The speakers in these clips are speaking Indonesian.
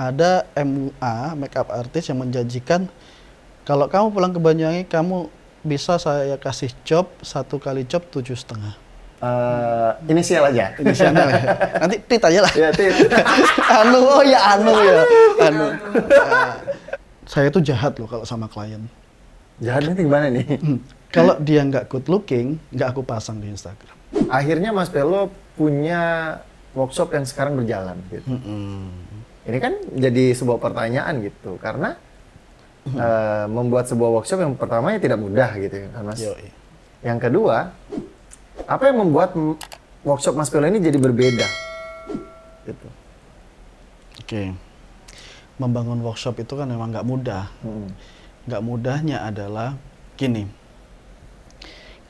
ada MUA, makeup artist yang menjanjikan kalau kamu pulang ke Banyuwangi, kamu bisa saya kasih job, 1 kali job 7,5. Inisial aja. Inisialnya ya. Nanti tit aja lah. Ya, Tit. Anu ya. Anu. Nah, saya itu jahat loh kalau sama klien. Jahatnya gimana nih? Kalau dia nggak good looking, nggak aku pasang di Instagram. Akhirnya Mas Velo punya workshop yang sekarang berjalan gitu. Ini kan jadi sebuah pertanyaan gitu, karena membuat sebuah workshop yang pertama ya tidak mudah gitu kan Mas. Yoi. Yang kedua, apa yang membuat workshop Mas Velo ini jadi berbeda? Gitu. Oke. Membangun workshop itu kan memang nggak mudah. Nggak mudahnya adalah gini.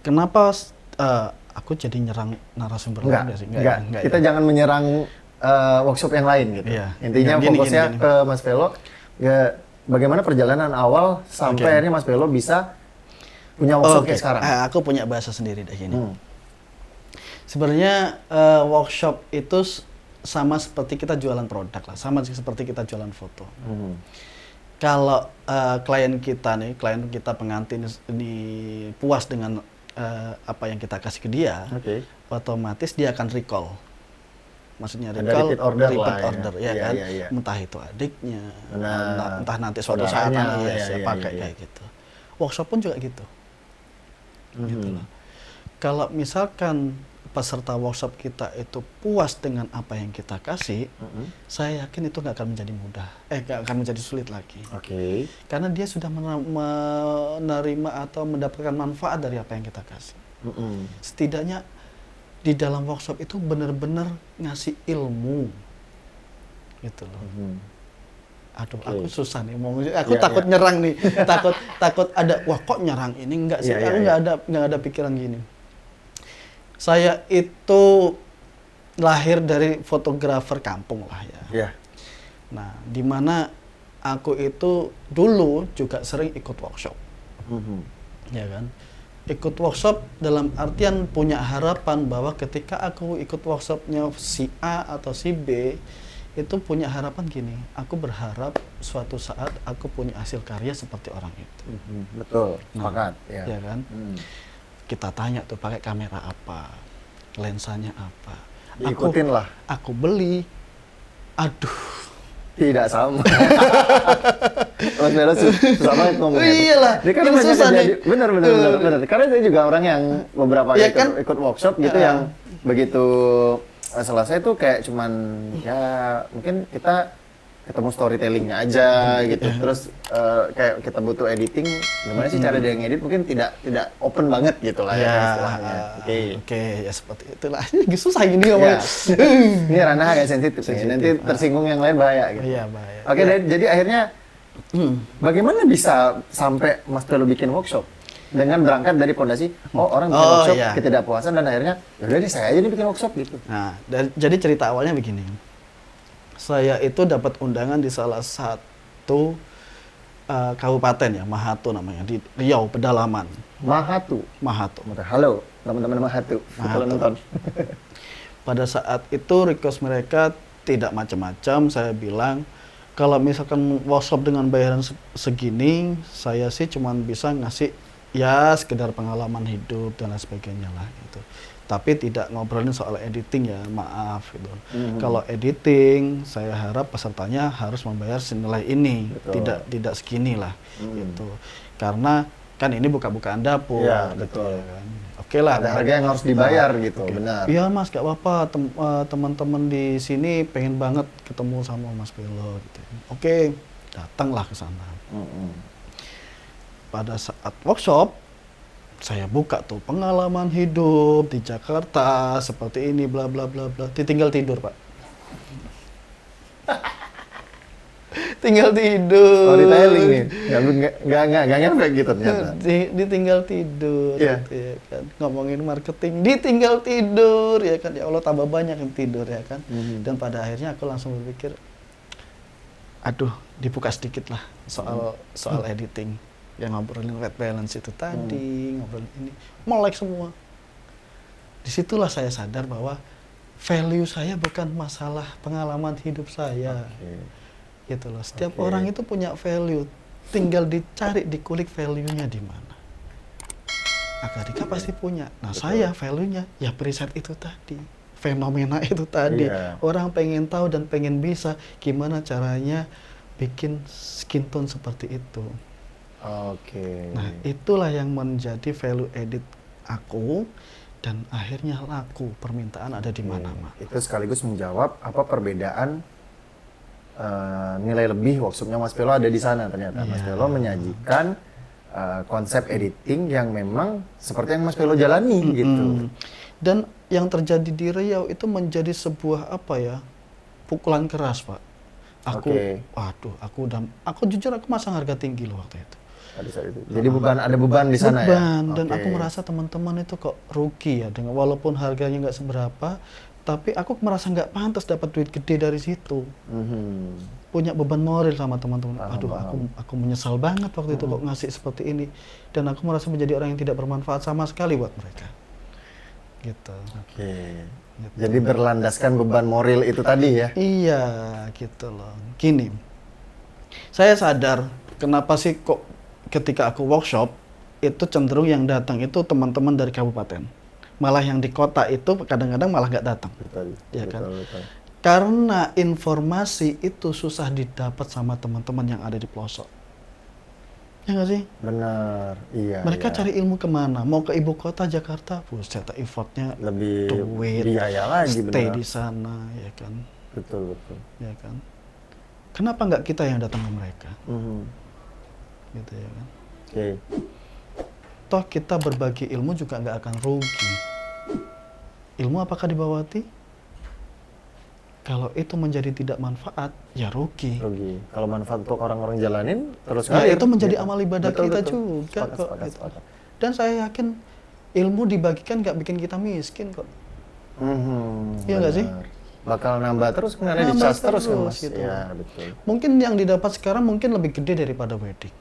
Kenapa aku jadi nyerang narasumber lain Enggak, sih? enggak. Kita ya. jangan menyerang workshop yang lain gitu. Iya. Intinya Gini, fokusnya gini. ke Mas Velo, ya, bagaimana perjalanan awal sampai akhirnya Mas Velo bisa punya workshop kayak sekarang. Aku punya bahasa sendiri deh gini. Sebenarnya workshop itu sama seperti kita jualan produk lah, sama seperti kita jualan foto. Kalau klien kita pengantin ini puas dengan apa yang kita kasih ke dia, otomatis dia akan recall. Maksudnya recall, repeat order, ya kan? Iya. Entah itu adiknya, Benar. entah nanti suatu saat Saudaranya, pakai kayak gitu. Workshop pun juga gitu. Gitu loh. Kalau misalkan peserta workshop kita itu puas dengan apa yang kita kasih, saya yakin itu nggak akan menjadi mudah, nggak akan menjadi sulit lagi. Karena dia sudah menerima atau mendapatkan manfaat dari apa yang kita kasih. Setidaknya di dalam workshop itu benar-benar ngasih ilmu, gitu loh. Aduh, aku susah nih ngomong. Aku takut nyerang nih, takut ada, wah kok nyerang ini, enggak sih. Aku nggak ada pikiran gini. Saya itu lahir dari fotografer kampung lah ya. Nah, di mana aku itu dulu juga sering ikut workshop, ya kan? Ikut workshop dalam artian punya harapan bahwa ketika aku ikut workshopnya si A atau si B, itu punya harapan gini, aku berharap suatu saat aku punya hasil karya seperti orang itu. Betul, sepakat. Ya kan? Kita tanya tuh pakai kamera apa, lensanya apa. Ikutin lah. Aku beli, aduh. Tidak sama. Mas Velo susah banget ngomongnya. Iyalah, Jadi karena banyak susah nih. Benar. Karena saya juga orang yang beberapa kali ikut workshop gitu yang begitu selesai tuh kayak cuman ya mungkin kita ketemu storytellingnya aja gitu. Terus kayak kita butuh editing, gimana sih cara dia ngedit, mungkin tidak open banget gitu lah ya istilahnya. Oke, ya seperti itulah. Susah gini ngomongnya. Ini ranah agak sensitif. Nanti tersinggung yang lain bahaya gitu. Iya, bahaya. Oke, jadi akhirnya bagaimana bisa sampai Mas Velo bikin workshop? Dengan berangkat dari fondasi, orang bikin workshop ketidakpuasan dan akhirnya, yaudah deh saya aja nih bikin workshop gitu. Nah, jadi cerita awalnya begini. Saya itu dapat undangan di salah satu kabupaten ya, Mahatu namanya, di Riau, pedalaman. Mahatu. Halo, teman-teman Mahatu. Kalau nonton. Pada saat itu request mereka tidak macam-macam, saya bilang, kalau misalkan workshop dengan bayaran segini, saya sih cuma bisa ngasih ya sekedar pengalaman hidup dan lain sebagainya lah gitu. Tapi tidak ngobrolin soal editing ya, maaf gitu. Kalau editing, saya harap pesertanya harus membayar senilai ini, tidak segini lah gitu. Karena kan ini buka-bukaan dapur. Ya, gitu, betul. ya kan. Oke lah. Ada harga yang harus dibayar gitu, benar. Iya Mas, gak apa-apa. Teman-teman di sini pengen banget ketemu sama Mas Velo gitu. Oke, datanglah ke sana. Pada saat workshop, saya buka tuh pengalaman hidup di Jakarta seperti ini bla bla bla bla. Ditinggal tidur, Pak. Tinggal tidur. Storytelling nih. Nggak nyampe gitu ternyata. Ditinggal tidur, gitu, ya kan. Ngomongin marketing, ditinggal tidur, ya kan. Ya Allah, tambah banyak yang tidur, ya kan. Dan pada akhirnya aku langsung berpikir, aduh, dibuka sedikit lah soal editing. Yang ngobrolin red balance itu tadi, ngobrolin ini, melek semua. Disitulah saya sadar bahwa value saya bukan masalah pengalaman hidup saya. gitu loh. Setiap orang itu punya value, tinggal dicari, dikulik value-nya di mana. Akadika pasti punya. Nah, saya value-nya ya preset itu tadi, fenomena itu tadi. Orang pengen tahu dan pengen bisa gimana caranya bikin skin tone seperti itu. Nah, itulah yang menjadi value edit aku. Dan akhirnya laku, permintaan ada di mana-mana. Itu sekaligus menjawab apa perbedaan nilai lebih workshopnya Mas Pelo ada di sana ternyata. Mas Pelo menyajikan konsep editing yang memang seperti yang Mas Pelo jalani gitu. Dan yang terjadi di Riau itu menjadi sebuah pukulan keras, Pak. Aku jujur aku masang harga tinggi loh waktu itu. Jadi ada beban di sana ya? Dan aku merasa teman-teman itu kok rugi ya, dengan walaupun harganya nggak seberapa, tapi aku merasa nggak pantas dapat duit gede dari situ. Punya beban moral sama teman-teman. Aku menyesal banget waktu itu kok ngasih seperti ini. Dan aku merasa menjadi orang yang tidak bermanfaat sama sekali buat mereka. Gitu. Gitu. Jadi berlandaskan beban moral itu tadi ya? Iya, gitu loh. Gini, saya sadar kenapa sih kok ketika aku workshop, itu cenderung yang datang itu teman-teman dari kabupaten. Malah yang di kota itu kadang-kadang malah nggak datang. Betul. Karena informasi itu susah didapat sama teman-teman yang ada di pelosok. Ya nggak sih? Benar, iya. Mereka cari ilmu kemana? Mau ke ibu kota Jakarta, buset, effortnya lebih duit, biaya lagi, stay di sana, ya kan? Betul. Ya kan? Kenapa nggak kita yang datang ke mereka? Gitu ya kan. Toh kita berbagi ilmu juga nggak akan rugi. Ilmu apakah dibawati? Kalau itu menjadi tidak manfaat, ya rugi. Kalau manfaat untuk orang-orang jalanin, terus itu menjadi amal ibadah kita juga kok. Dan saya yakin ilmu dibagikan nggak bikin kita miskin kok. Iya nggak sih? Bakal nambah terus, karena dicas terus kan, Mas. Gitu. Ya, betul. Mungkin yang didapat sekarang mungkin lebih gede daripada wedding.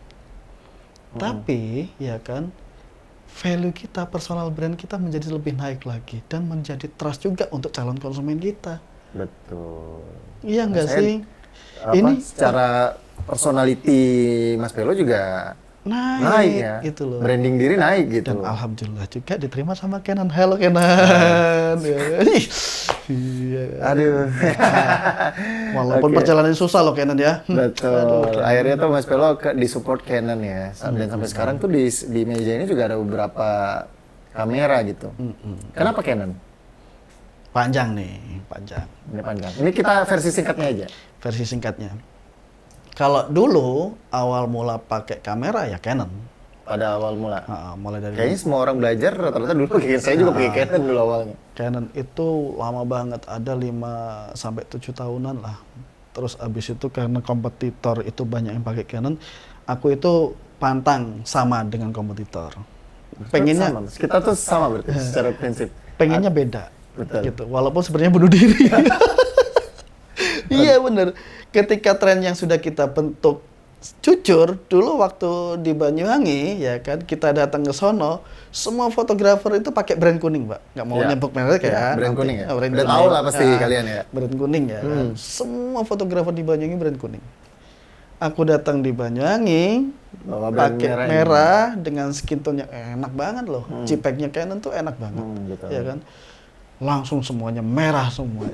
Tapi, ya kan, value kita, personal brand kita menjadi lebih naik lagi dan menjadi trust juga untuk calon konsumen kita. Betul. Iya nggak sih? Ini secara personality Mas Pelo juga naik ya, gitu loh. Branding diri naik gitu. Dan alhamdulillah juga diterima sama Canon. Halo Canon. Aduh. Walaupun perjalanan susah loh Canon ya. Betul. Akhirnya tuh Mas Pelo disupport Canon ya. Dan sampai sekarang tuh di meja ini juga ada beberapa kamera gitu. Kenapa Canon? Panjang nih, panjang. Ini panjang. Ini kita versi singkatnya aja. Versi singkatnya. Kalau dulu awal mula pakai kamera ya Canon. Pada awal mula. Mulai dari kayaknya semua orang belajar rata-rata dulu pakai, saya juga pakai Canon dulu awalnya. Canon itu lama banget, ada 5 sampai 7 tahunan lah. Terus abis itu karena kompetitor itu banyak yang pakai Canon, aku itu pantang sama dengan kompetitor. Pengennya sama, kita tuh sama berarti secara prinsip. Pengennya beda. Betul. Gitu. Walaupun sebenarnya bunuh diri. Iya bener. Ketika tren yang sudah kita bentuk, jujur dulu waktu di Banyuwangi ya kan, kita datang ke sono, semua fotografer itu pakai brand kuning, Pak. Nggak mau nyebut merek ya. Brand kuning ya. Brand udah tahu lah pasti kalian ya. Brand kuning ya. Kan? Semua fotografer di Banyuwangi brand kuning. Aku datang di Banyuwangi pakai merah dengan skin tone yang enak banget loh. JPEG-nya Canon tuh enak banget. Ya kan? Langsung semuanya merah semua.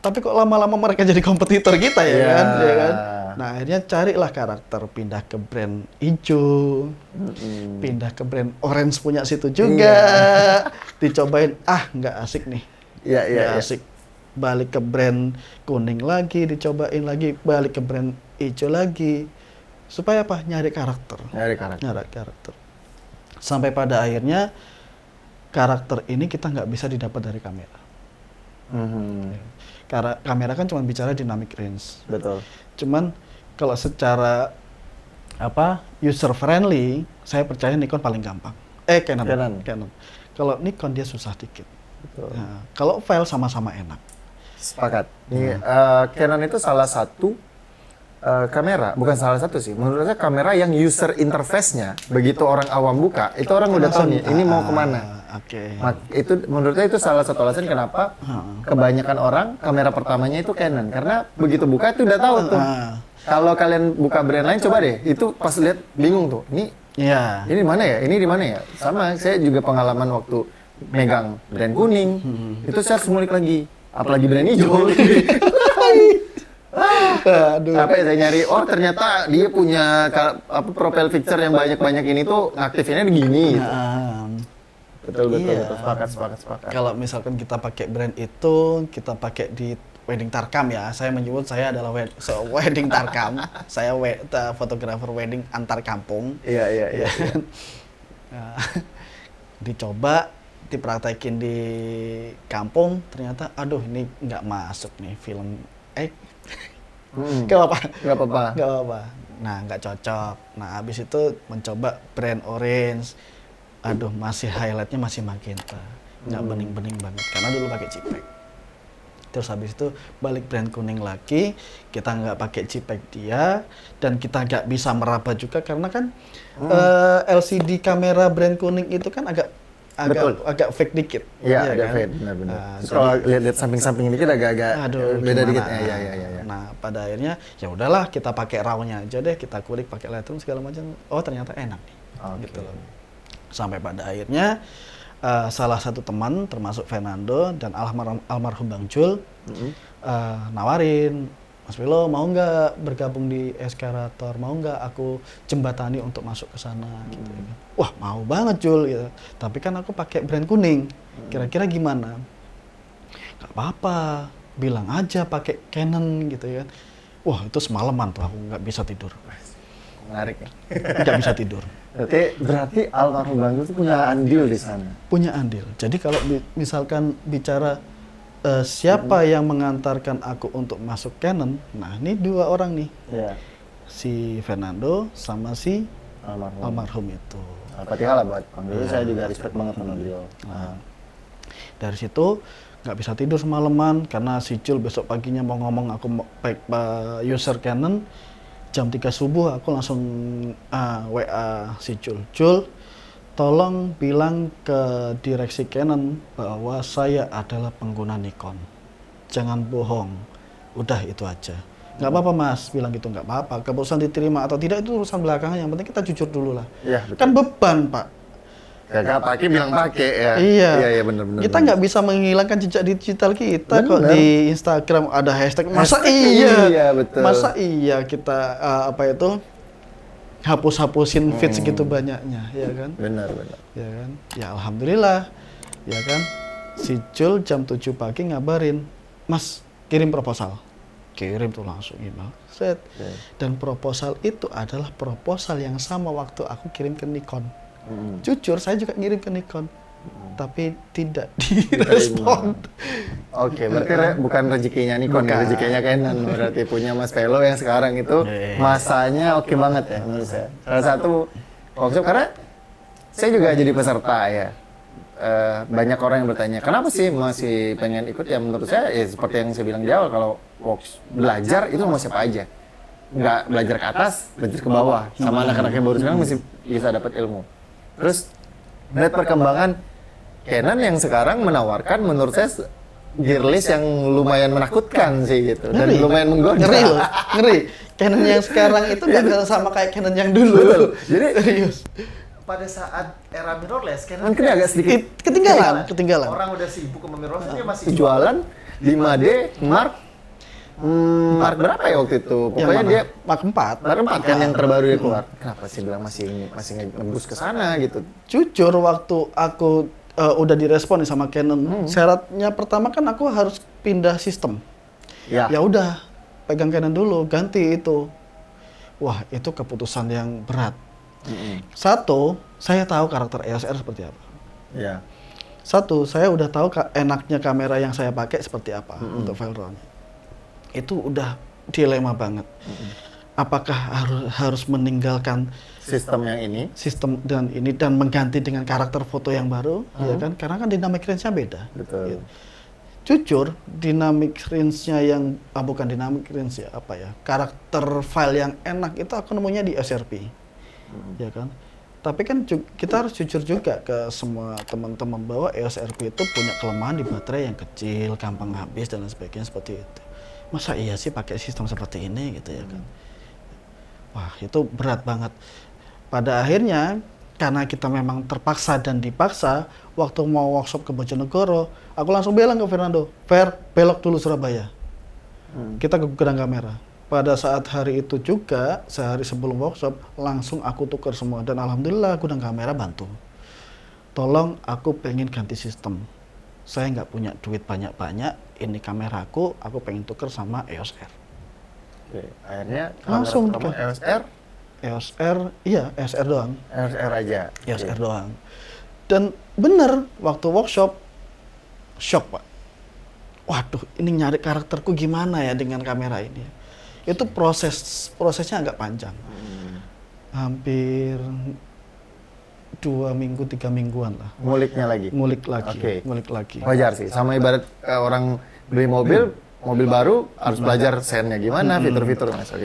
Tapi kok lama-lama mereka jadi kompetitor kita ya kan? Ya kan? Nah akhirnya carilah karakter, pindah ke brand hijau, pindah ke brand orange punya situ juga, dicobain, nggak asik nih, nggak asik. Balik ke brand kuning lagi, dicobain lagi, balik ke brand hijau lagi, supaya apa? Nyari karakter. Sampai pada akhirnya karakter ini kita nggak bisa didapat dari kamera. Karena kamera kan cuma bicara dynamic range. Betul. Cuman kalau secara user friendly, saya percaya Nikon paling gampang. Canon. Kalau Nikon dia susah dikit. Betul. Nah, kalau file sama-sama enak. Sepakat. Canon itu salah satu kamera, bukan salah satu sih. Menurut saya kamera yang user interface-nya begitu orang awam buka, itu orang udah tahu nih, ini mau kemana. Oke. Itu menurut saya itu salah satu alasan kenapa kebanyakan orang kamera pertamanya itu Canon, karena begitu buka itu udah tahu tuh. Kalau kalian buka brand lain coba deh, itu pas lihat bingung tuh. Ini di mana ya? Ini di mana ya? Sama saya juga pengalaman waktu megang brand kuning, itu saya harus ngulik lagi, apalagi brand hijau. Aduh. Apa ya, saya nyari, oh ternyata dia punya profile picture yang banyak-banyak ini tuh aktifinnya begini. Gitu. Betul, sepakat. Kalau misalkan kita pakai brand itu, kita pakai di wedding tarkam ya. Saya menyebut saya adalah wedding tarkam. Saya fotografer wedding antar kampung. Iya. Dicoba, dipraktekin di kampung, ternyata aduh ini nggak masuk nih film. Gak apa-apa. Nah, nggak cocok. Nah, habis itu mencoba brand orange. Aduh, masih highlightnya masih magenta. Nggak bening-bening banget. Karena dulu pakai JPEG. Terus habis itu balik brand kuning lagi. Kita nggak pakai JPEG dia. Dan kita nggak bisa meraba juga. Karena kan LCD kamera brand kuning itu kan agak fake dikit. Iya, agak kan? fake, benar-benar. Kalau lihat samping-samping dikit agak beda dikit. Ya. Nah, pada akhirnya ya udahlah kita pakai RAW-nya aja deh, kita kulik pakai Lightroom segala macam. Oh, ternyata enak nih. Gitu loh. Sampai pada akhirnya salah satu teman termasuk Fernando dan almarhum Bang Jul nawarin, Mas Velo mau nggak bergabung di Eskarator, mau nggak aku jembatani untuk masuk ke sana gitu ya. Wah, mau banget Jul gitu. Tapi kan aku pakai brand kuning. Kira-kira gimana? Gak apa-apa, bilang aja pakai Canon gitu ya. Wah, itu semalaman tuh aku nggak bisa tidur. Menarik ya. Nggak bisa tidur. Berarti almarhum Bang Jul itu punya andil di sana. Punya andil. Jadi kalau misalkan bicara siapa yang mengantarkan aku untuk masuk Canon, nah ini dua orang nih. Iya. Si Fernando sama si almarhum itu. Fatihah lah buat Bang Jul, saya juga respect banget sama beliau. Dari situ nggak bisa tidur semalaman karena si Jul besok paginya mau ngomong aku user Canon. Jam 3 subuh aku langsung WA si Jul, tolong bilang ke direksi Canon bahwa saya adalah pengguna Nikon. Jangan bohong. Udah itu aja. Nggak apa-apa Mas, bilang gitu nggak apa-apa. Keputusan diterima atau tidak itu urusan belakangan. Yang penting kita jujur dulu lah. Ya, kan beban Pak. Gak pakai bilang pakai ya. Iya benar. Kita nggak bisa menghilangkan jejak digital kita kok di Instagram ada hashtag. Iya betul. Masa iya kita hapus-hapusin feed segitu banyaknya, ya kan? Benar. Ya kan? Ya alhamdulillah, ya kan? Si Jul jam 7 pagi ngabarin, Mas kirim proposal. Kirim tuh langsung email, set. Dan proposal itu adalah proposal yang sama waktu aku kirim ke Nikon. Jujur saya juga ngirim ke Nikon, tapi tidak direspon. Oke, berarti bukan rezekinya Nikon, rezekinya Canon. Berarti punya Mas Velo yang sekarang itu masanya oke banget ya menurut saya. Salah satu workshop, karena saya juga jadi peserta ya. Banyak orang yang bertanya, kenapa sih masih pengen ikut? Ya menurut saya ya seperti yang saya bilang di awal, kalau belajar itu mau siapa aja. Nggak belajar ke atas, belajar ke bawah. Sama anak-anak yang baru sekarang masih bisa dapat ilmu. Terus melihat perkembangan Canon yang sekarang menawarkan menurut saya gear list yang lumayan menakutkan sih gitu. Dan lumayan menggoda. Ngeri. Canon yang sekarang itu nggak sama kayak Canon yang dulu. Betul. Jadi serius. Pada saat era mirrorless, Canon mungkin agak sedikit ketinggalan. Orang udah sibuk sama mirrorless, dia masih jualan 5D Mark berapa ya waktu itu? Pokoknya dia Mark 4 kan yang terbaru dia keluar. Kenapa sih bilang masih ngebus ke sana gitu? Jujur waktu aku udah direspon sama Canon, syaratnya pertama kan aku harus pindah sistem. Ya udah, pegang Canon dulu, ganti itu. Wah, itu keputusan yang berat. Satu, saya tahu karakter EOS R seperti apa. Ya. Satu, saya udah tahu enaknya kamera yang saya pakai seperti apa untuk file RAW. Itu udah dilema banget. Apakah harus meninggalkan sistem yang ini, dan mengganti dengan karakter foto yang baru, ya kan? Karena kan dynamic range-nya beda. Betul. Gitu. jujur dynamic range-nya yang bukan dynamic range ya, apa ya, karakter file yang enak itu aku nemunya di SRP, ya kan. Tapi kan kita harus jujur juga ke semua teman-teman bahwa EOS RP itu punya kelemahan di baterai yang kecil, gampang habis dan lain sebagainya seperti itu. Masa iya sih pakai sistem seperti ini gitu ya kan? Wah itu berat banget. Pada akhirnya karena kita memang terpaksa dan dipaksa, waktu mau workshop ke Bojonegoro, aku langsung bilang ke Fernando, Fer, belok dulu Surabaya. Kita ke gudang kamera. Pada saat hari itu juga, sehari sebelum workshop, langsung aku tukar semua. Dan alhamdulillah gudang kamera bantu. Tolong aku pengen ganti sistem. Saya nggak punya duit banyak-banyak, ini kameraku, aku pengen tukar sama EOS R. Oke, akhirnya langsung kamu EOS R? EOS R, iya EOS R doang. EOS R aja? EOS R doang. Dan bener, waktu workshop, shock Pak. Waduh, ini nyari karakterku gimana ya dengan kamera ini. Itu prosesnya agak panjang, hampir 2 minggu 3 mingguan lah. Ngulik lagi. Wajar sih, sama ibarat orang beli mobil baru harus belajar sennya gimana, fitur-fitur mas.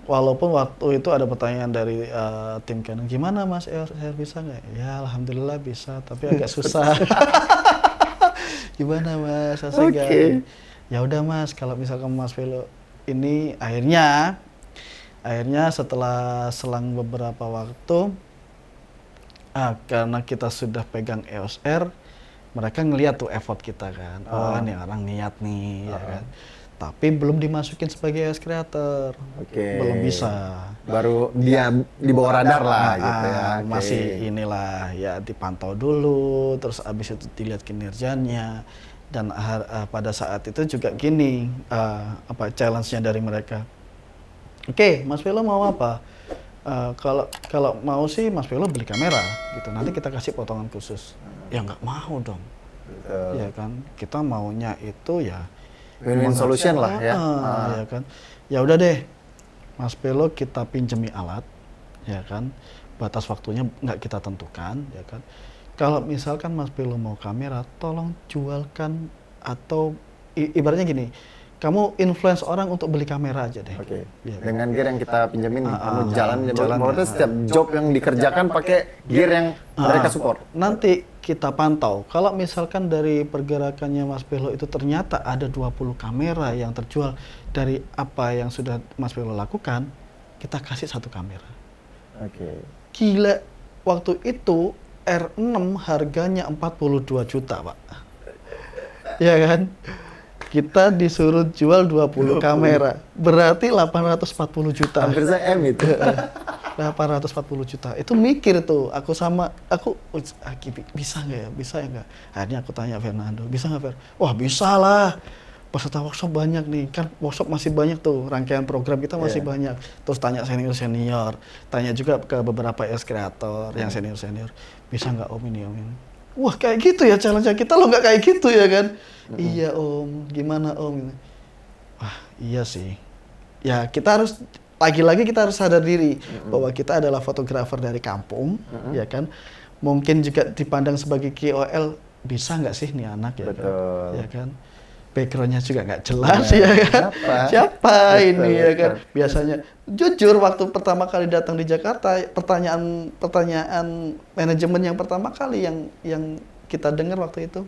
Walaupun waktu itu ada pertanyaan dari tim Canon, gimana mas EOS R bisa nggak? Ya alhamdulillah bisa, tapi agak susah. Gimana mas? Ya udah mas, kalau misalkan mas Velo ini akhirnya setelah selang beberapa waktu, karena kita sudah pegang EOS R, mereka ngeliat tuh effort kita kan, nih orang niat nih, ya kan. Tapi belum dimasukin sebagai EOS creator, belum bisa. Baru dia di bawah radar lah gitu ya. Masih inilah ya dipantau dulu, terus abis itu dilihat kinerjanya. Dan pada saat itu juga gini, challenge-nya dari mereka. Oke, Mas Velo mau apa? Kalau mau sih Mas Velo beli kamera, gitu. Nanti kita kasih potongan khusus. Ya nggak mau dong, ya kan? Kita maunya itu ya win-win solution lah ya. Ya kan? Ya udah deh, Mas Velo kita pinjemi alat, ya kan? Batas waktunya nggak kita tentukan, ya kan? Kalau misalkan Mas Velo mau kamera, tolong jualkan atau ibaratnya gini, kamu influence orang untuk beli kamera aja deh. Ya, dengan gear yang kita pinjemin, kamu jalan. Setiap job yang dikerjakan pakai gear yang mereka support. Nanti kita pantau. Kalau misalkan dari pergerakannya Mas Velo itu ternyata ada 20 kamera yang terjual dari apa yang sudah Mas Velo lakukan, kita kasih 1 kamera. Gila, waktu itu R6 harganya 42 juta, Pak. Ya kan? Kita disuruh jual 20 kamera. Berarti 840 juta. Hampir se-M itu. 840 juta. Itu mikir tuh, aku bisa nggak ya? Bisa ya nggak? Akhirnya aku tanya Fernando, bisa nggak Fer? Wah bisa lah. Peserta workshop banyak nih, kan workshop masih banyak tuh, rangkaian program kita masih banyak. Terus tanya senior-senior, tanya juga ke beberapa EOS kreator yang senior-senior, bisa nggak om ini? Wah kayak gitu ya challenge kita, lo nggak kayak gitu ya kan? Iya om, gimana om? Wah iya sih, ya kita harus, lagi-lagi kita harus sadar diri bahwa kita adalah fotografer dari kampung, ya kan? Mungkin juga dipandang sebagai KOL, bisa nggak sih nih anak ya kan? Ya kan? Backgroundnya juga nggak jelas ya kan? Siapa ini ya kan? Biasanya jujur waktu pertama kali datang di Jakarta, pertanyaan manajemen yang pertama kali yang kita dengar waktu itu,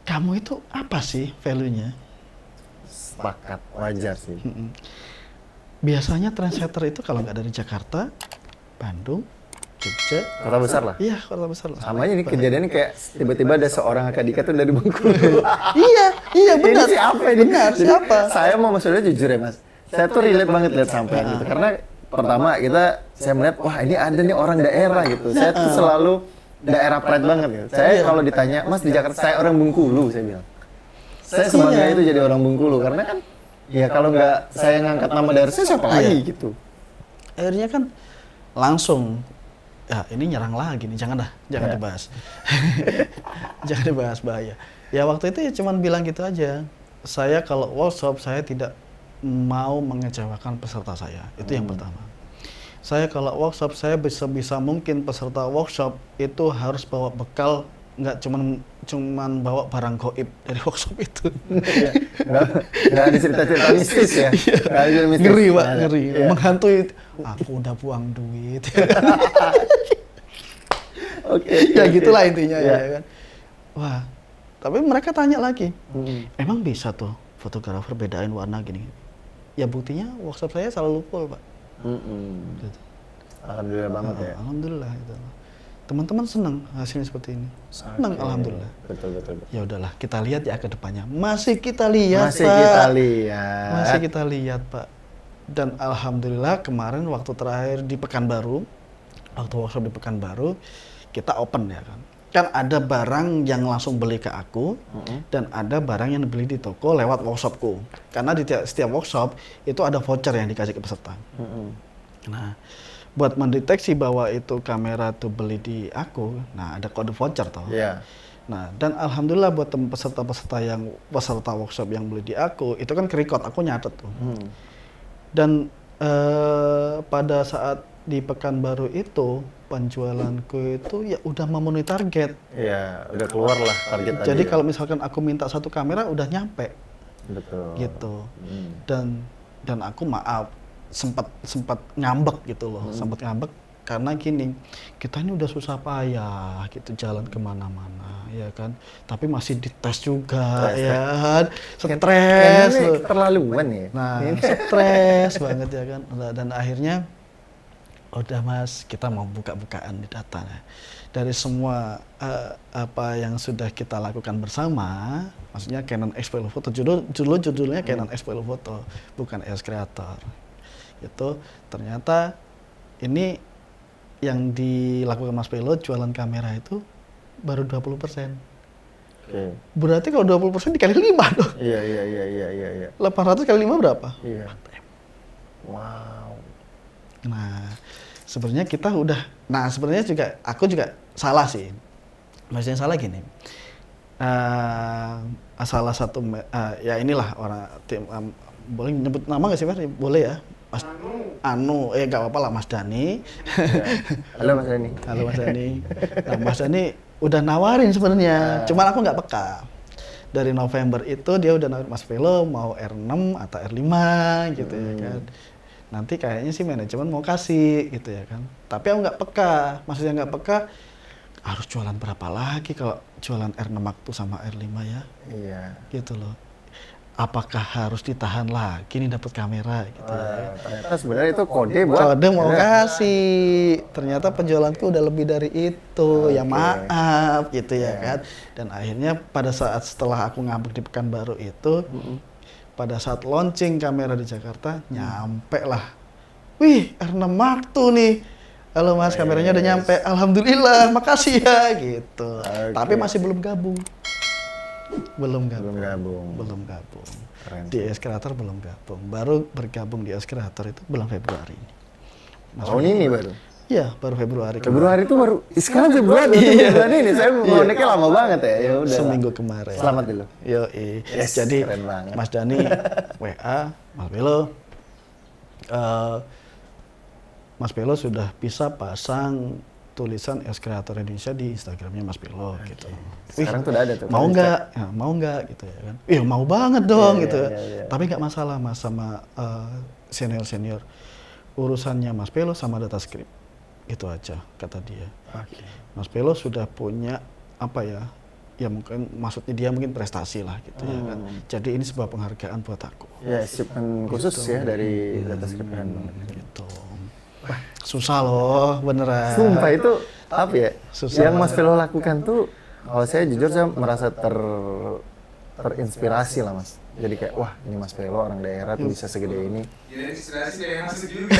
kamu itu apa sih value-nya? Sepakat, wajar sih. Biasanya trendsetter itu kalau nggak dari Jakarta, Bandung, Jogja, kota besar lah. Iya, kota besar lah. Sama ini kejadiannya kayak tiba-tiba ada seorang Kak Dika tuh dari Bengkulu. iya benar. Ini siapa ini? Benar, siapa? Saya mau maksudnya jujur ya Mas. Saya tuh relate banget lihat sampean gitu. Karena pertama saya melihat wah ini ada nih orang daerah gitu. Saya tuh selalu daerah pride banget gitu. Saya kalau ditanya, "Mas di Jakarta saya orang Bengkulu," saya bilang. Saya sebangga itu jadi orang Bengkulu karena kan ya kalau nggak saya ngangkat nama daerah saya siapa lagi gitu. Akhirnya kan langsung ya ini nyerang lagi nih, jangan dibahas. Jangan dibahas, bahaya. Ya waktu itu ya cuman bilang gitu aja. Saya kalau workshop saya tidak mau mengecewakan peserta saya. Itu yang pertama. Saya kalau workshop saya bisa mungkin peserta workshop itu harus bawa bekal, nggak cuman cuman bawa barang goib dari workshop itu. Nggak ada cerita-cerita mistis ya? Nggak ada cerita mistis. Ngeri Pak, ngeri. Menghantui, aku udah buang duit. Oke. Ya gitulah intinya ya kan. Wah, tapi mereka tanya lagi, emang bisa tuh fotografer bedain warna gini? Ya buktinya workshop saya selalu full Pak. Gitu. Alhamdulillah banget ya. Alhamdulillah gitu. Teman-teman senang hasilnya seperti ini. Senang alhamdulillah. Betul. Ya udahlah, kita lihat ya ke depannya. Masih kita lihat, Masih Pak. kita lihat. Masih kita lihat, Pak. Dan alhamdulillah kemarin waktu terakhir di Pekanbaru, waktu workshop di Pekanbaru, kita open ya kan. Kan ada barang yang langsung beli ke aku, dan ada barang yang dibeli di toko lewat workshopku. Karena di setiap workshop itu ada voucher yang dikasih ke peserta. Nah, buat mendeteksi bahwa itu kamera tuh beli di aku, nah ada kode voucher toh. Iya. Nah, dan alhamdulillah buat peserta-peserta yang peserta workshop yang beli di aku, itu kan ke-record, aku nyatet tuh. Dan pada saat di Pekanbaru itu, penjualanku itu ya udah memenuhi target. Iya, udah keluar lah target tadi. Jadi kalau misalkan aku minta 1 kamera udah nyampe. Betul. Gitu. Dan aku maaf sempat ngambek gitu loh, sempat ngambek karena gini, kita ini udah susah payah gitu jalan kemana-mana ya kan, tapi masih dites juga ya kan, stres terlaluan ya. Nah stres banget ya kan. Dan akhirnya udah Mas, kita mau buka-bukaan di data ya. Dari semua apa yang sudah kita lakukan bersama, maksudnya Canon X-Photo Photo, judulnya Canon X-Photo Photo, bukan EOS Creator. Itu ternyata ini yang dilakukan Mas Pelo jualan kamera itu baru 20%. Berarti kalau 20% dikali 5 dong. Iya. 800 kali 5 berapa? Iya. Wow. Nah, sebenarnya kita udah, sebenarnya juga aku juga salah sih. Maksudnya salah gini. Salah satu ya inilah orang tim, boleh nyebut nama nggak sih Mas? Boleh ya. Mas Anu, nggak apa-apa lah Mas Dani. Ya. Halo Mas Dani. Halo Mas Dani. Nah, Mas Dani udah nawarin sebenarnya, cuman aku nggak peka. Dari November itu dia udah nawarin Mas Velo mau R6 atau R5 gitu ya kan. Nanti kayaknya sih manajemen mau kasih gitu ya kan. Tapi aku nggak peka, maksudnya nggak peka harus jualan berapa lagi kalau jualan R6 waktu sama R5 ya. Iya. Gitu loh. Apakah harus ditahan lagi nih dapat kamera gitu ya. Ternyata sebenarnya itu kode buat kode mau kasih. Ternyata penjualanku udah lebih dari itu. Ya maaf gitu ya kan. Dan akhirnya pada saat setelah aku ngambek di Pekanbaru itu, pada saat launching kamera di Jakarta, nyampe lah. Wih, R6 Mark II nih. Halo Mas, kameranya udah nyampe. Alhamdulillah, makasih ya gitu. Tapi masih belum gabung. Belum gabung. Keren. Di EOS Creator belum gabung. Baru bergabung di EOS Creator itu bulan Februari ini. Tahun ini baru? Iya, baru Februari. Februari itu baru, sekarang Februari ini. Saya ngeceknya lama banget ya. Ya udah. Seminggu kemarin. Selamat dulu. Yes, jadi Mas Dani WA, Mas Belo. Mas Belo sudah bisa pasang tulisan EOS Creator Indonesia di Instagramnya Mas Belo gitu. Sekarang tuh udah ada tuh. Mau nggak gitu ya kan? Mau banget dong gitu. Tapi nggak masalah Mas sama senior. Urusannya Mas Belo sama data script. Itu aja kata dia. Mas Belo sudah punya apa ya? Ya mungkin maksudnya dia mungkin prestasi lah gitu ya kan. Jadi ini sebuah penghargaan buat aku. Ya, shipment khusus gitu. Ya dari data script gitu. Wah, susah loh, beneran. Sumpah itu apa ya? Susah yang Mas Velo lakukan tuh, kalau saya jujur saya merasa terinspirasi lah Mas. Jadi kayak wah ini Mas Velo orang daerah tuh bisa segede ini. Ya inspirasi dari masuk juga.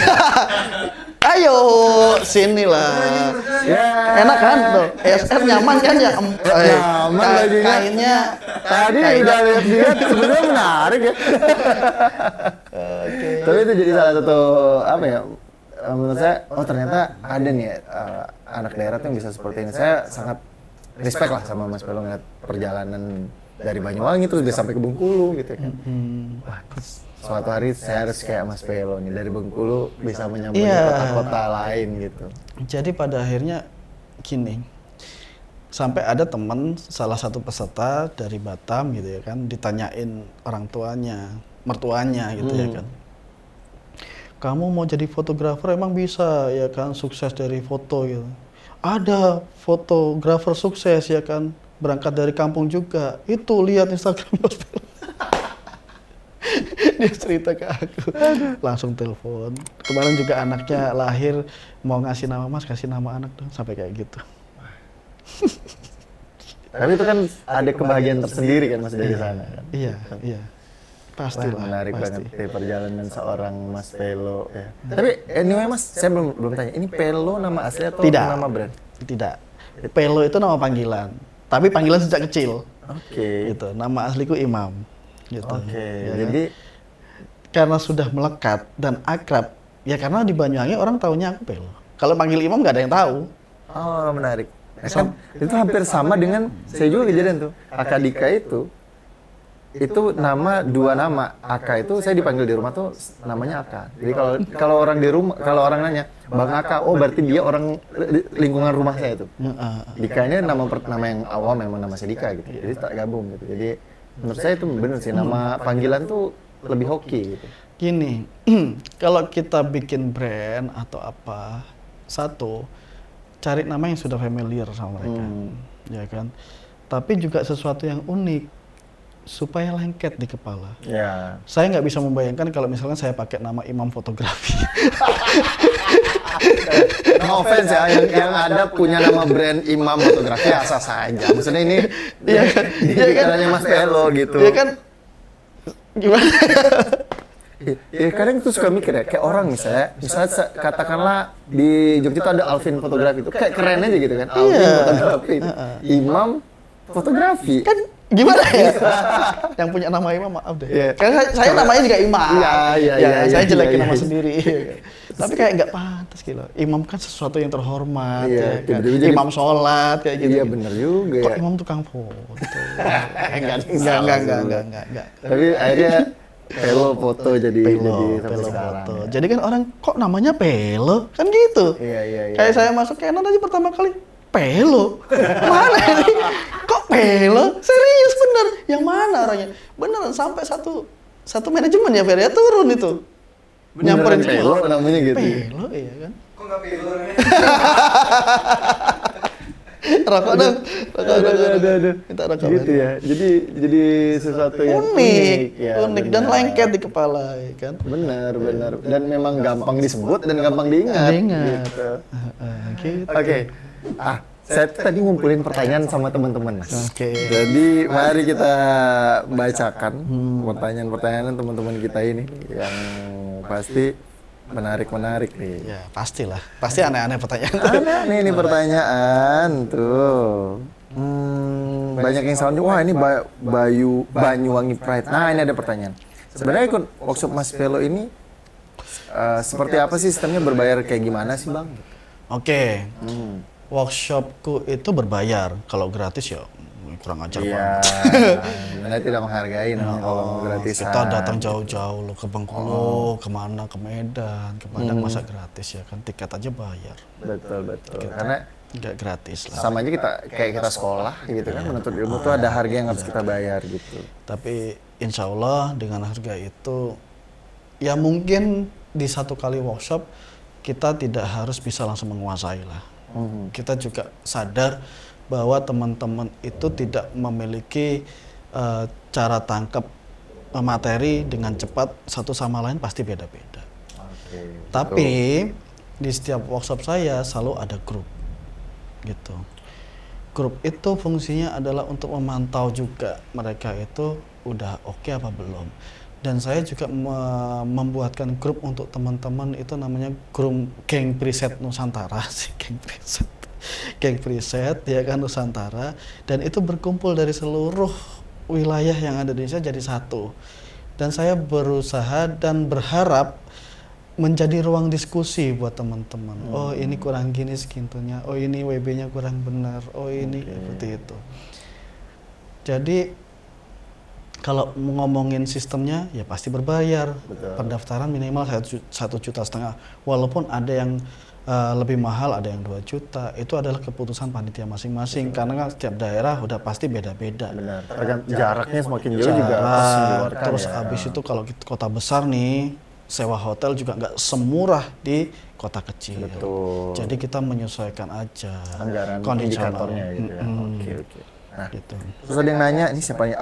Ayo sinilah. Ya. Enak kan tuh? ESR nyaman kan ya? Nyaman bajunya. Kainnya. Tadi udah lihat sebenarnya menarik ya. Tapi itu jadi salah satu apa ya? Menurut saya, ternyata ada nih anak daerah tuh yang bisa seperti ini. Saya sangat respect lah sama Mas Velo ngeliat perjalanan dari Banyuwangi terus bisa sampai ke Bengkulu gitu kan. Wah, suatu hari saya harus kayak Mas Velo nih, dari Bengkulu bisa menyambangi kota-kota lain gitu. Jadi pada akhirnya gini, Sampai ada teman salah satu peserta dari Batam gitu ya kan, ditanyain orang tuanya, mertuanya gitu ya kan. Kamu mau jadi fotografer emang bisa ya kan, sukses dari foto gitu. Ada fotografer sukses ya kan, berangkat dari kampung juga. Itu lihat Instagram Mas Pelo. Dia cerita ke aku, langsung telepon. Kemarin juga anaknya lahir, mau ngasih nama Mas, kasih nama anak dong, sampai kayak gitu. Tapi itu kan ada kebahagiaan tersendiri kan Mas dari sana kan. Iya, iya. Pastilah. Menarik pasti. banget dari perjalanan seorang Mas Pelo ya. Tapi anyway Mas, saya belum tanya. Ini Pelo nama asli atau Tidak. nama brand? Tidak. Pelo itu nama panggilan. Tapi panggilan sejak kecil. Oke. Gitu. Nama asliku Imam. Gitu. Oke. Ya kan? Jadi Karena sudah melekat dan akrab, ya karena di Banyuwangi orang taunya aku Pelo. Kalau panggil Imam nggak ada yang tahu. oh menarik. Ya kan itu hampir sama dengan saya juga kejadian tuh. Aka Dika itu dua nama. Aka itu saya dipanggil di rumah tuh namanya Aka. Jadi kalau orang di rumah, kalau orang nanya Bang Aka, oh berarti dia orang lingkungan rumah saya tuh. Dika ini nama yang awam memang nama saya Dika gitu. Jadi tak gabung gitu. Jadi menurut saya itu benar sih, nama panggilan tuh lebih hoki gitu. Gini, kalau kita bikin brand atau apa, satu, cari nama yang sudah familiar sama mereka, ya kan. Tapi juga sesuatu yang unik, supaya lengket di kepala. Ya. Saya nggak bisa membayangkan kalau misalkan saya pakai nama Imam Fotografi. No offense ya, yang ada punya nama brand Imam Fotografi asal saja. Maksudnya ini Iya kan? di pikirannya Mas Pelo gitu. Iya kan? Gimana? Ya kadang tuh suka mikir ya, kayak orang misalnya katakanlah di Jogja itu ada Alvin Fotografi itu kayak keren aja gitu kan. Alvin Fotografi, Imam Fotografi. Kan gimana ya? Yang punya nama Imam maaf deh. Iya. Karena saya namanya juga Imam. Iya, saya jelekin iya, nama iya. sendiri. Tapi kayak nggak pantas gitu. Imam kan sesuatu yang terhormat. Iya, Ya kan? tiba-tiba jadi- Imam sholat kayak gitu. Iya bener juga Kok ya. Imam tukang foto? Enggak. Tapi akhirnya Pelo foto jadi sampai Pelo sekarang. foto. Ya. Jadi kan orang kok namanya Pelo? Kan gitu. Iya. Kayak saya masuk Canon aja pertama kali Pelo. Mana ini? Kok Pelo? Serius bener. Yang mana orangnya? Beneran sampai satu manajemen ya Fer ya turun itu. Beneran semua. Pelo namanya gitu. Pelo iya kan. Kok nggak pede orangnya? Rokok dong. Aduh. Minta rokok. Gitu ya. Jadi sesuatu yang Unik, ya, unik dan benar. lengket di kepala ya kan. Benar. Dan memang gampang disebut dan gampang diingat. Diingat. Gitu. Gitu. Oke. Saya tadi ngumpulin pertanyaan sama teman-teman, Mas. Oke. Jadi mari kita bacakan pertanyaan-pertanyaan teman-teman kita ini yang pasti menarik nih. Ya, pastilah. Pasti aneh-aneh pertanyaan. Ada nih ini pertanyaan tuh. Banyak yang sound, wah ini Banyuwangi Pride. Nah ini ada pertanyaan. Sebenarnya ikut workshop Mas Pelo ini seperti apa sih sistemnya, berbayar kayak gimana sih Bang? Oke. Workshopku itu berbayar. Kalau gratis ya kurang ajar Iya, banget. Anda tidak menghargai namanya kalau mau gratisan. Kita datang jauh-jauh loh ke Bengkulu, kemana, ke Medan, ke Padang, masa gratis ya kan, tiket aja bayar. Betul. Karena Nggak gratis lah. sama aja kita sekolah gitu kan, menuntut ilmu tuh ada harga yang harus kita bayar gitu. Tapi insya Allah dengan harga itu, ya mungkin di satu kali workshop kita tidak harus bisa langsung menguasai lah. Kita juga sadar bahwa teman-teman itu tidak memiliki cara tangkap materi dengan cepat, satu sama lain pasti beda-beda. Tapi di setiap workshop saya selalu ada grup gitu. Grup itu fungsinya adalah untuk memantau juga mereka itu udah oke apa belum. Dan saya juga membuatkan grup untuk teman-teman itu namanya grup Geng Preset Nusantara sih, Geng Preset ya kan Nusantara, dan itu berkumpul dari seluruh wilayah yang ada di Indonesia jadi satu. Dan saya berusaha dan berharap menjadi ruang diskusi buat teman-teman. Oh ini kurang gini segitunya, oh ini WB-nya kurang benar, oh ini seperti itu. Jadi kalau ngomongin sistemnya ya pasti berbayar. Betul. Pendaftaran minimal 1,5 juta. Walaupun ada yang lebih mahal, ada yang 2 juta. Itu adalah keputusan panitia masing-masing karena kan setiap daerah udah pasti beda-beda. Benar. Jaraknya semakin jauh juga pasti mengeluarkan terus ya. abis itu kalau kota besar nih, sewa hotel juga nggak semurah di kota kecil. Betul. Jadi kita menyesuaikan aja Anggaran kondisional. indikatornya gitu ya. Oke. Nah, Gitu. terus ada yang nanya, ini siapa nih?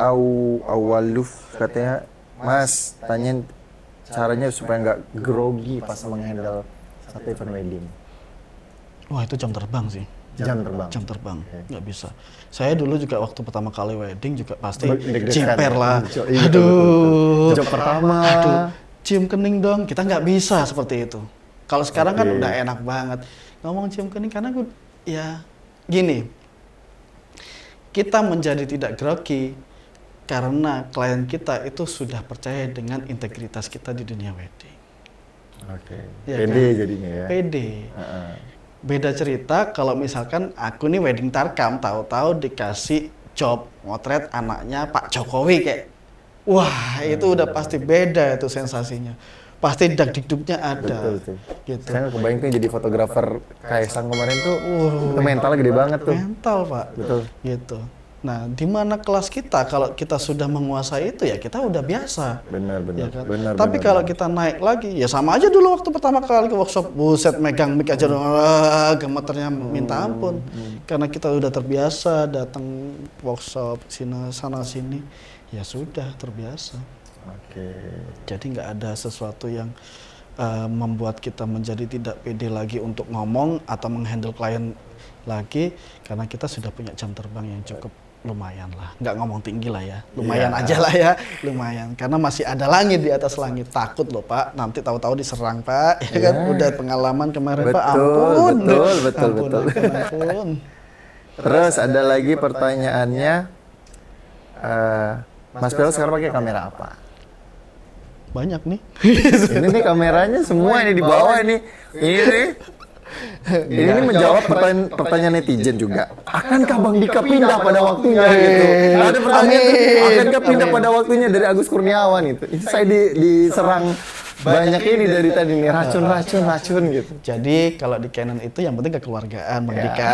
Awaluf katanya, Mas, tanyain caranya supaya nggak grogi pas menghandle satu event wedding. Wah, itu jam terbang sih. Jam terbang. Jam terbang, Oke. nggak bisa. Saya dulu juga waktu pertama kali wedding juga pasti Deg-degan ciper ya? lah. Iya, Aduh, Job pertama. aduh, cium kening dong. Kita nggak bisa seperti itu. Kalau sekarang kan Oke. udah enak banget ngomong cium kening karena ya gini. Kita menjadi tidak grogi karena klien kita itu sudah percaya dengan integritas kita di dunia wedding. Oke. Iya Pede kan? jadinya ya. Pede. Heeh. Beda cerita kalau misalkan aku nih wedding tarkam, tahu-tahu dikasih job motret anaknya Pak Jokowi kayak, wah itu udah pasti beda itu sensasinya. Pasti dak-dikduknya ada. Betul. Gitu. Saya nggak kebayang tuh jadi fotografer Kaisang kemarin tuh, itu mentalnya gede banget tuh. Mental Pak. Betul. Gitu. Nah, di mana kelas kita kalau kita sudah menguasai itu ya kita udah biasa. Benar. Ya kan? Benar. Tapi kalau kita naik lagi, ya sama aja dulu waktu pertama kali ke workshop, buset megang mic aja gemeternya minta ampun. Karena kita udah terbiasa datang workshop sana sini, ya sudah terbiasa. Oke. Jadi nggak ada sesuatu yang membuat kita menjadi tidak pede lagi untuk ngomong atau menghandle klien lagi, karena kita sudah punya jam terbang yang cukup lumayan lah, nggak ngomong tinggi lah ya, lumayan aja lah ya, lumayan, karena masih ada langit di atas langit. Takut loh Pak, nanti tahu-tahu diserang Pak, ya kan, udah pengalaman kemarin Pak, ampun, ampun. Terus ada lagi pertanyaannya, Mas Belo sekarang pakai kamera apa? Banyak nih. Ini nih kameranya semua ini di bawah ini nih. Ini menjawab pertanyaan netizen juga. Akankah Bang Dika pindah pada waktunya gitu? Ada pertanyaan tuh, akankah pindah pada waktunya dari Agus Kurniawan itu? Ini saya diserang banyak ini dari tadi nih, racun gitu. Jadi kalau di Canon itu yang penting kekeluargaan Bang Dika.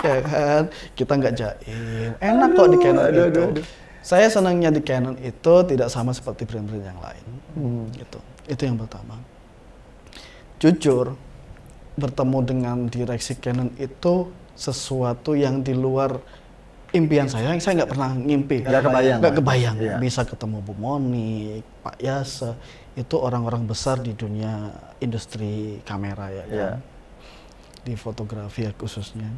Ya kan? Kita nggak jaim. Enak kok di Canon itu. Saya senangnya di Canon itu tidak sama seperti brand-brand yang lain. Gitu. Itu yang pertama. Jujur, bertemu dengan direksi Canon itu sesuatu yang di luar impian saya. Saya nggak pernah ngimpi. Nggak kebayang. Iya. Bisa ketemu Bu Monik, Pak Yasa. Itu orang-orang besar di dunia industri kamera ya kan. Iya. Di fotografi ya khususnya.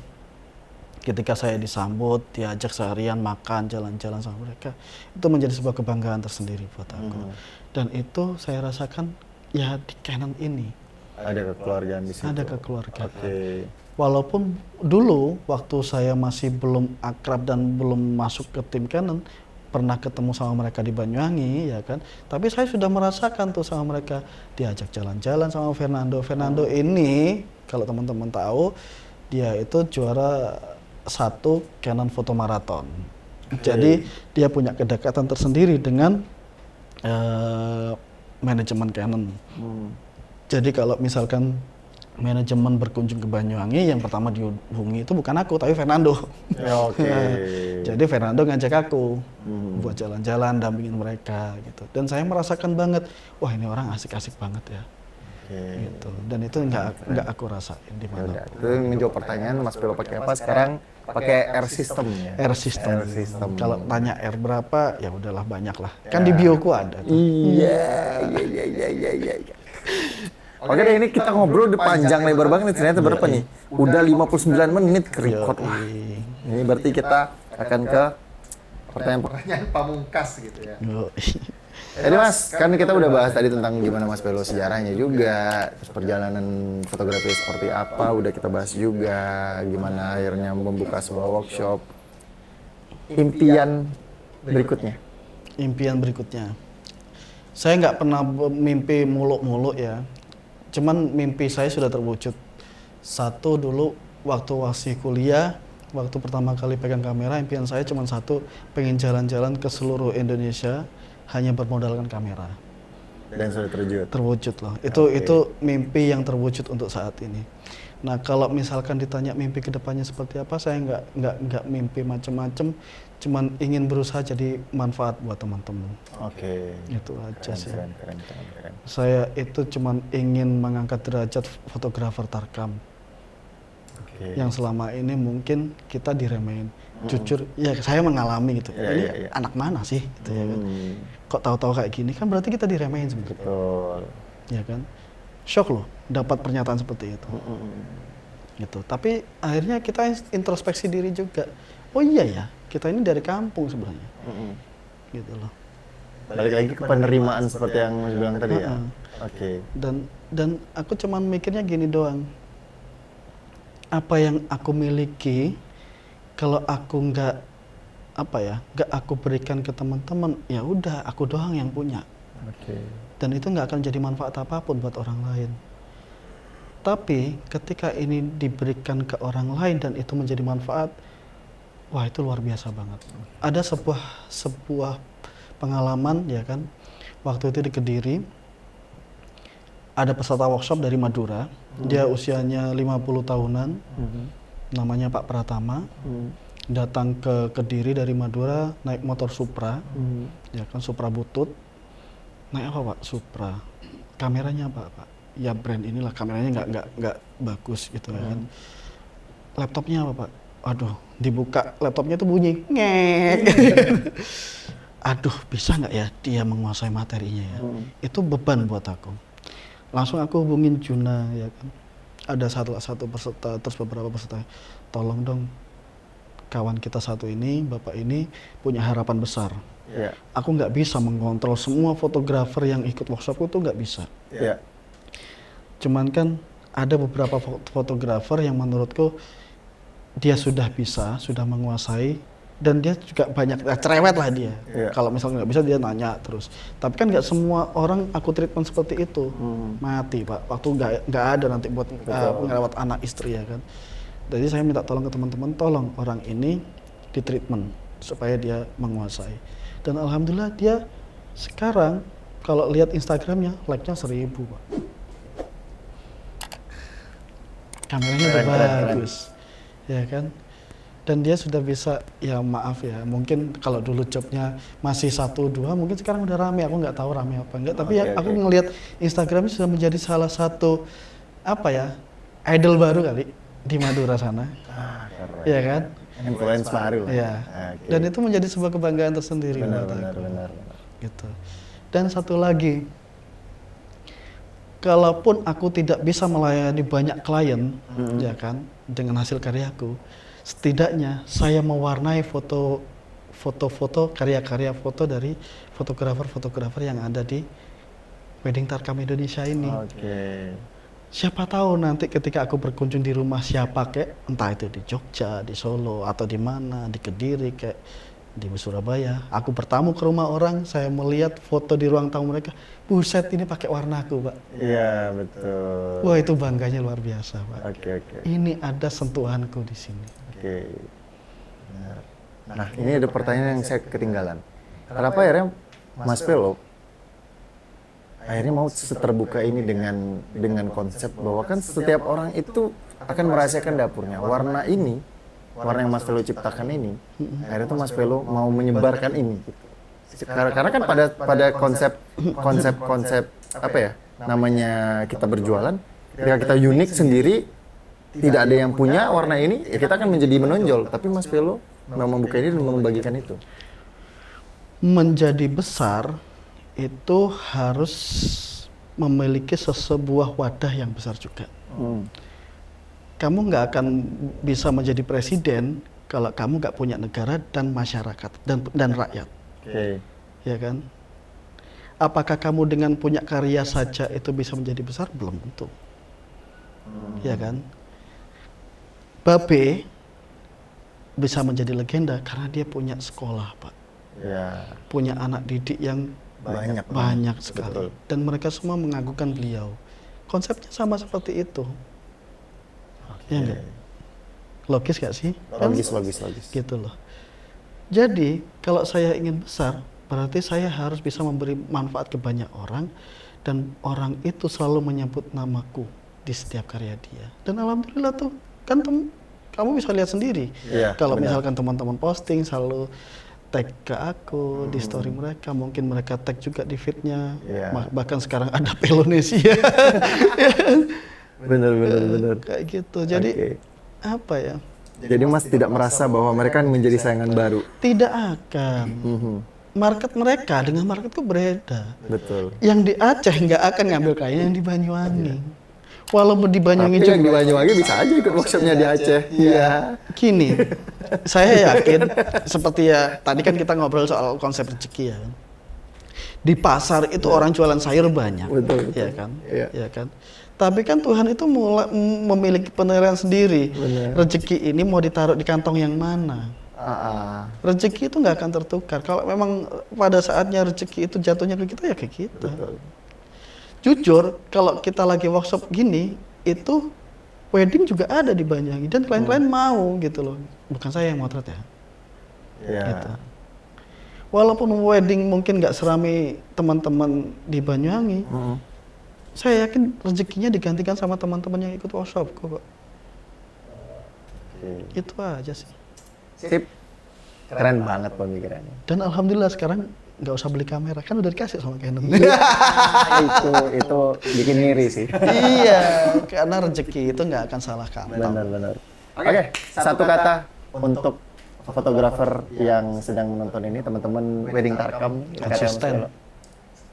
Ketika saya disambut, diajak seharian makan, jalan-jalan sama mereka, itu menjadi sebuah kebanggaan tersendiri buat aku. Dan itu saya rasakan ya di Canon ini. Ada kekeluargaan di situ. Ada kekeluargaan. Oke. Walaupun dulu waktu saya masih belum akrab dan belum masuk ke tim Canon, pernah ketemu sama mereka di Banyuwangi ya kan. Tapi saya sudah merasakan tuh sama mereka, diajak jalan-jalan sama Fernando. Fernando ini kalau teman-teman tahu, dia itu juara 1 Canon Foto Marathon. Jadi dia punya kedekatan tersendiri dengan manajemen Canon. Jadi kalau misalkan manajemen berkunjung ke Banyuwangi, yang pertama dihubungi itu bukan aku, tapi Fernando. Oke. Jadi Fernando ngajak aku buat jalan-jalan, dampingin mereka gitu. Dan saya merasakan banget, wah ini orang asik-asik banget ya. Gitu. Dan itu nggak aku rasain di mana. Yaudah, itu menjawab pertanyaan Mas Belo pakai apa sekarang? Pakai R system ya. R system. R system. Kalau tanya R berapa, ya udahlah banyak lah. Kan di bioku ada. Tuh. Iya. Oke deh, ini kita ngobrol udah panjang lebar banget nih, ternyata berapa nih? Udah 59 menit ke record. Wah, ini berarti kita akan ke pertanyaan pamungkas gitu ya. Jadi Mas, kan kita udah bahas tadi tentang gimana Mas Belo sejarahnya juga, terus perjalanan fotografi seperti apa, udah kita bahas juga, gimana akhirnya membuka sebuah workshop. Impian berikutnya? Impian berikutnya. Saya nggak pernah mimpi muluk-muluk ya. Cuman mimpi saya sudah terwujud. Satu dulu waktu masih kuliah, waktu pertama kali pegang kamera, impian saya cuma satu, pengen jalan-jalan ke seluruh Indonesia hanya bermodalkan kamera. Dan sudah terwujud. Terwujud loh. Itu mimpi yang terwujud untuk saat ini. Nah, kalau misalkan ditanya mimpi kedepannya seperti apa, saya nggak mimpi macam-macam, cuman ingin berusaha jadi manfaat buat teman-teman. Oke. Itu aja sih. Keren. Saya itu cuman ingin mengangkat derajat fotografer Tarkam. Oke. Yang selama ini mungkin kita diremehin. Jujur, ya saya mengalami gitu. Ini anak mana sih? Gitu ya kan. Kok tahu-tahu kayak gini kan berarti kita diremehin sebenarnya. Betul. Ya kan? Shock loh dapat pernyataan seperti itu. Gitu. Tapi akhirnya kita introspeksi diri juga. Oh iya ya, kita ini dari kampung sebenarnya. Gitu loh. Balik lagi ke penerimaan seperti yang Mas bilang tadi ya. Oke. Dan aku cuman mikirnya gini doang. Apa yang aku miliki kalau aku nggak aku berikan ke teman-teman, ya udah aku doang yang punya. Oke. Dan itu nggak akan jadi manfaat apapun buat orang lain. Tapi ketika ini diberikan ke orang lain dan itu menjadi manfaat, wah itu luar biasa banget. Ada sebuah pengalaman ya kan, waktu itu di Kediri, ada peserta workshop dari Madura, dia usianya 50 tahunan, namanya Pak Pratama, datang ke Kediri dari Madura naik motor Supra, ya kan Supra butut, naik apa Pak? Supra, kameranya apa Pak? Ya brand inilah, kameranya nggak bagus gitu ya kan. Laptopnya apa Pak? Aduh, dibuka laptopnya tuh bunyi ngek. Aduh, bisa nggak ya dia menguasai materinya ya? Itu beban buat aku. Langsung aku hubungin Juna ya kan. Ada satu peserta, terus beberapa peserta. Tolong dong, kawan kita satu ini, bapak ini punya harapan besar. Yeah. Aku nggak bisa mengontrol semua fotografer yang ikut workshopku tuh nggak bisa. Yeah. Cuman kan ada beberapa fotografer yang menurutku dia sudah bisa, sudah menguasai, dan dia juga banyak cerewet lah dia. Yeah. Kalau misalnya nggak bisa dia nanya terus. Tapi kan nggak semua orang aku treatment seperti itu. Mati Pak. Waktu nggak ada nanti buat ngerawat anak istri ya kan. Jadi saya minta tolong ke teman-teman, tolong orang ini di treatment supaya dia menguasai. Dan alhamdulillah dia sekarang kalau lihat Instagramnya like-nya 1000 Pak. Kameranya udah bagus, ya kan? Dan dia sudah bisa, ya maaf ya, mungkin kalau dulu jobnya masih 1-2, mungkin sekarang udah rame, aku nggak tahu rame apa enggak, tapi aku ngelihat Instagramnya sudah menjadi salah satu, idol baru kali, di Madura sana. Ya kan? Influence baru. Ya. Dan itu menjadi sebuah kebanggaan tersendiri. Benar. Gitu. Dan satu lagi, kalaupun aku tidak bisa melayani banyak klien, ya kan, dengan hasil karyaku, setidaknya saya mewarnai foto-foto, karya-karya foto dari fotografer-fotografer yang ada di Wedding Tarkam Indonesia ini. Siapa tahu nanti ketika aku berkunjung di rumah siapa entah itu di Jogja, di Solo, atau di mana, di Kediri, di Surabaya, aku bertamu ke rumah orang, saya melihat foto di ruang tamu mereka, buset ini pakai warnaku Pak. Iya betul. Wah itu bangganya luar biasa Pak. Oke. Ini ada sentuhanku di sini. Oke. Nah ini ada pertanyaan yang saya ketinggalan. Kenapa akhirnya Mas Velo akhirnya mau terbuka ini dengan konsep bahwa kan setiap orang itu akan merasakan dapurnya. Warna yang Mas Velo ciptakan ini, akhirnya tuh Mas Velo mau menyebarkan ini. Gitu. Karena kan pada konsep apa ya namanya kita berjualan, ketika kita unik sendiri, tidak ada yang punya warna ini, ya kita akan menjadi menonjol. Tapi Mas Velo mau membuka ini dan membagikan itu. Menjadi besar itu harus memiliki sebuah wadah yang besar juga. Kamu nggak akan bisa menjadi presiden kalau kamu nggak punya negara dan masyarakat dan rakyat. Ya kan? Apakah kamu dengan punya karya saja itu bisa menjadi besar? Belum tentu. Ya kan? Babe bisa menjadi legenda karena dia punya sekolah, Pak. Ya. Punya anak didik yang banyak sekali. Betul. Dan mereka semua mengagungkan beliau. Konsepnya sama seperti itu. Ya enggak? Logis gak sih? Logis. Gitu loh. Jadi, kalau saya ingin besar, Berarti saya harus bisa memberi manfaat ke banyak orang dan orang itu selalu menyebut namaku di setiap karya dia. Dan alhamdulillah tuh kan kamu bisa lihat sendiri. Iya, Kalau benar. misalkan teman-teman posting selalu tag ke aku di story mereka, mungkin mereka tag juga di feednya. Iya. Bahkan sekarang ada Pelonesia. Bener. Kayak gitu. Jadi Oke. apa ya? Jadi Mas tidak merasa bahwa mereka menjadi saingan baru. Tidak akan. Market mereka dengan marketku berbeda. Betul. Yang di Aceh nggak akan ngambil kain yang di Banyuwangi. Walaupun di Banyuwangi Tapi yang di juga. Banyuwangi bisa aja ikut workshopnya di Aceh. Iya. Gini, saya yakin seperti ya tadi kan kita ngobrol soal konsep rezeki ya. Di pasar itu orang jualan sayur banyak, Betul. ya kan? Iya. Ya kan? Tapi kan Tuhan itu memiliki penilaian sendiri. Benar. Rezeki ini mau ditaruh di kantong yang mana? Rezeki itu nggak akan tertukar. Kalau memang pada saatnya rezeki itu jatuhnya ke kita ya ke kita. Betul. Jujur, kalau kita lagi workshop gini, itu wedding juga ada di Banyuwangi dan klien-klien mau gitu loh. Bukan saya yang motret ya. Iya. Gitu. Walaupun wedding mungkin nggak seramai teman-teman di Banyuwangi, saya yakin rezekinya digantikan sama teman-teman yang ikut workshop kok. Oke. Itu aja sih. Sip. Keren banget pemikirannya. Dan alhamdulillah sekarang nggak usah beli kamera, kan udah dikasih sama Canon. itu bikin ngiri sih. Iya, karena rezeki itu nggak akan salah kantong. Benar. Oke, satu kata untuk fotografer yang sedang menonton ini, teman-teman wedding Tarkam. Konsisten.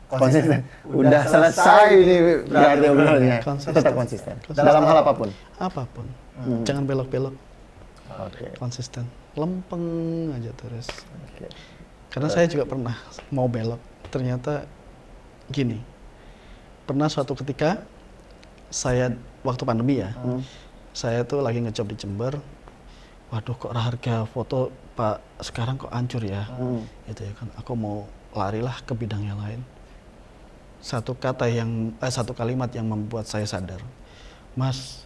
Konsisten. Udah selesai ini berarti obrolannya. Konsisten. Tetap konsisten. Dalam hal apapun. Apapun, jangan belok-belok, Oke. konsisten, lempeng aja terus. Oke. Karena saya juga pernah mau belok, ternyata gini, pernah suatu ketika saya waktu pandemi ya, saya tuh lagi ngejob di Jember, waduh kok harga foto Pak sekarang kok hancur ya, gitu ya kan, aku mau larilah ke bidang yang lain. Satu kalimat yang membuat saya sadar, Mas,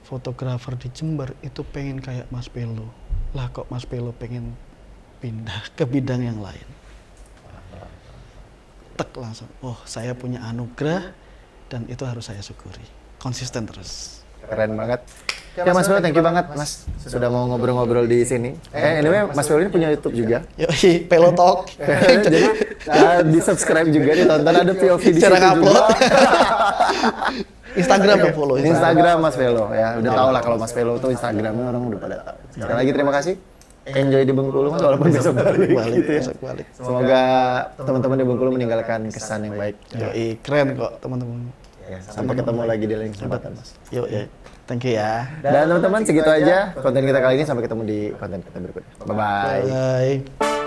fotografer di Jember itu pengen kayak Mas Pelo, lah kok Mas Pelo pengen pindah ke bidang yang lain. Tek langsung, oh saya punya anugerah dan itu harus saya syukuri. Konsisten terus. Keren banget. Ya Mas Pelo, thank you banget Mas sudah mau ngobrol-ngobrol di sini. Anyway, Mas Pelo ini punya YouTube juga. Yoi, Pelo Talk. Jadi di subscribe juga, ditonton, ada POV di situ Cara juga. upload. Instagram ya follow. Instagram Mas Pelo ya, udah tau lah kalau Mas Pelo tuh Instagramnya orang udah pada tahu. Sekali lagi terima kasih. Enjoy di Bengkulu Mas, walaupun besok balik. Gitu ya. Balik. Semoga teman-teman di Bengkulu meninggalkan kesan yang baik. Yoi, keren kok teman-teman. Ya, sampai ketemu lagi di lain kesempatan Mas. Yoi, thank you ya. Dan teman-teman segitu aja konten kita kali ini, sampai ketemu di konten kita berikutnya. Bye bye. Bye.